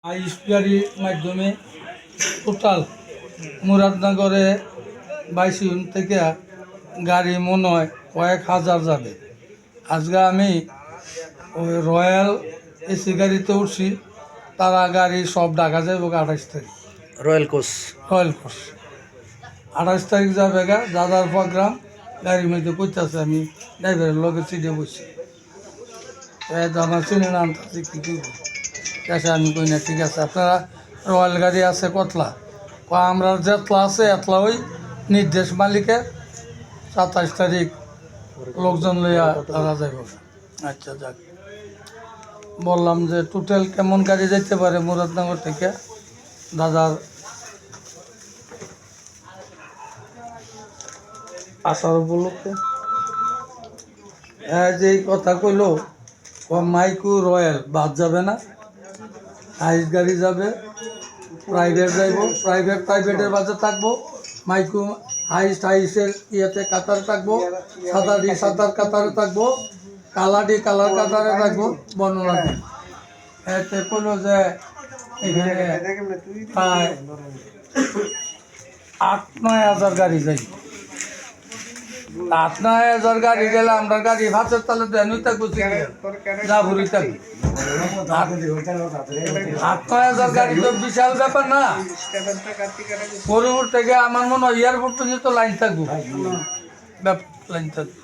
আইস গাড়ির মাধ্যমে total মুরাদনগরে 22 unit থেকে গাড়ি মনে হয় কয়েক হাজার যাবে। আজকে আমি ওই রয়্যাল এসি গাড়িতে উঠছি, তারা গাড়ি সব ঢাকা যাবে 28 তারিখ। রয়্যাল কোচ 28 তারিখ যাবে গা দাদার প্রোগ্রাম। গাড়ির মধ্যে করতেছে, আমি ড্রাইভারের লগে সিটে বসছি। আমার চিনে না আনতেছি কিছু ঠিক আছে, আমি কই না ঠিক আছে, আপনারা রয়্যাল গাড়ি আছে কতলা, আমরা যেতলা আছে এতলা ওই নির্দেশ মালিকের 27 তারিখ লোকজন লইয়া তারা যাইব। আচ্ছা যাক, বললাম যে টোটাল কেমন গাড়ি যাইতে পারে মুরাদনগর থেকে দাদার আসার উপলক্ষে। যে কথা কইল মাইকু রয়্যাল বাদ যাবে না, হাইস গাড়ি যাবে, প্রাইভেট যাইব, প্রাইভেটের বাজে থাকবো, মাইকু হাইসের ইয়েতে কাতারে থাকবো, সাদার কাতারে থাকবো, কালার কাতারে থাকবো, বর্ণনা এতে কইলো যে এখানে প্রায় 8-9 হাজার গাড়ি যাই। 8-9 হাজার গাড়ি গেলে আমরা গাড়ি ভাতের তালে দেনুই থাকবো, যা ভুরি থাকবো। 8-9 হাজার গাড়ি তো বিশাল ব্যাপার না। ফরিদপুর থেকে আমার মনে হয় এয়ারপোর্ট পর্যন্ত লাইন থাকবো, লাইন থাকবে,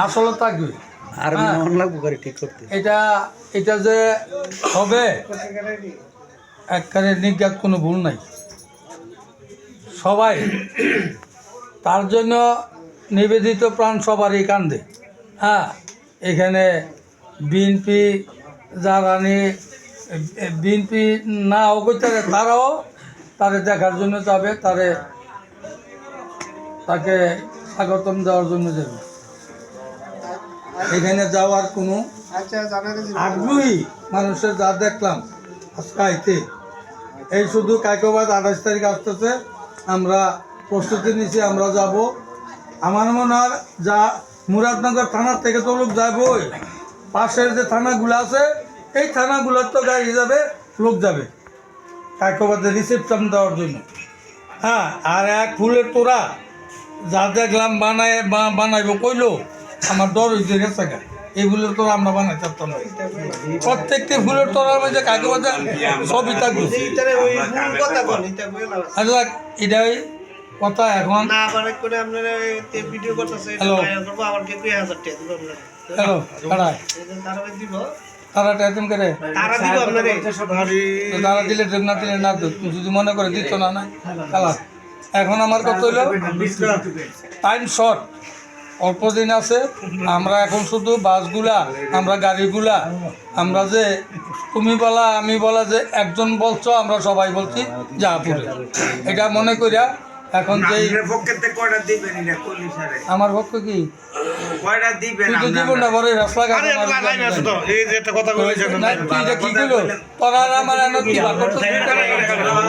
আসলে থাকবে। এটা যে হবে একবারে নিজ্ঞাত কোনো ভুল নাই, সবাই তার জন্য নিবেদিত প্রাণ সবারই কান্দে। হ্যাঁ, এখানে বিএনপি যারা বিএনপি না অগোচারে তারাও তারে দেখার জন্য যাবে, তাকে স্বাগতম দেওয়ার জন্য যাবে। এখানে যাওয়ার কোনো আগ্রহী মানুষের যা দেখলাম আজকে আইতে, এই শুধু কাইকোবাদ 28 তারিখ আসতেছে, আমরা প্রস্তুতি নিছি, আমরা যাব। আমার মনে হয় যা মুরাদনগর থানার থেকে তো লোক যাবই, পাশের যে থানাগুলো আছে এই থানাগুলোর তো গাড়ি যাবে, লোক যাবে কাইকোবাদের রিসেপশন দেওয়ার জন্য। হ্যাঁ, আর এক ফুলের তোরা যা দেখলাম বানাইব কইলো, আমার ডর হয়েছে গেছে গা, এগুলোর তোরা আমরা বানাই চাচ্তাম না। প্রত্যেকটি ফুলের তোরার মধ্যে কাইকোবাদের ছবি থাকবে। আচ্ছা, এটাই কথা। এখন হ্যালো তারা টেনশন করে তারা দিলে না দিলে না, যদি মনে করে দিত না না কালার। এখন আমার কথা হইল টাইম শর্ট, অল্প দিন আছে। আমরা এখন শুধু বাসগুলা, আমরা গাড়িগুলা, আমরা যে তুমি বলা আমি বলা যে একজন বলছো, আমরা সবাই বলছি যা পুরে, এটা মনে করিয়া এখন যে আমার পক্ষে কি দিব না, বড় রাস্তা কি করলো তোরা আমার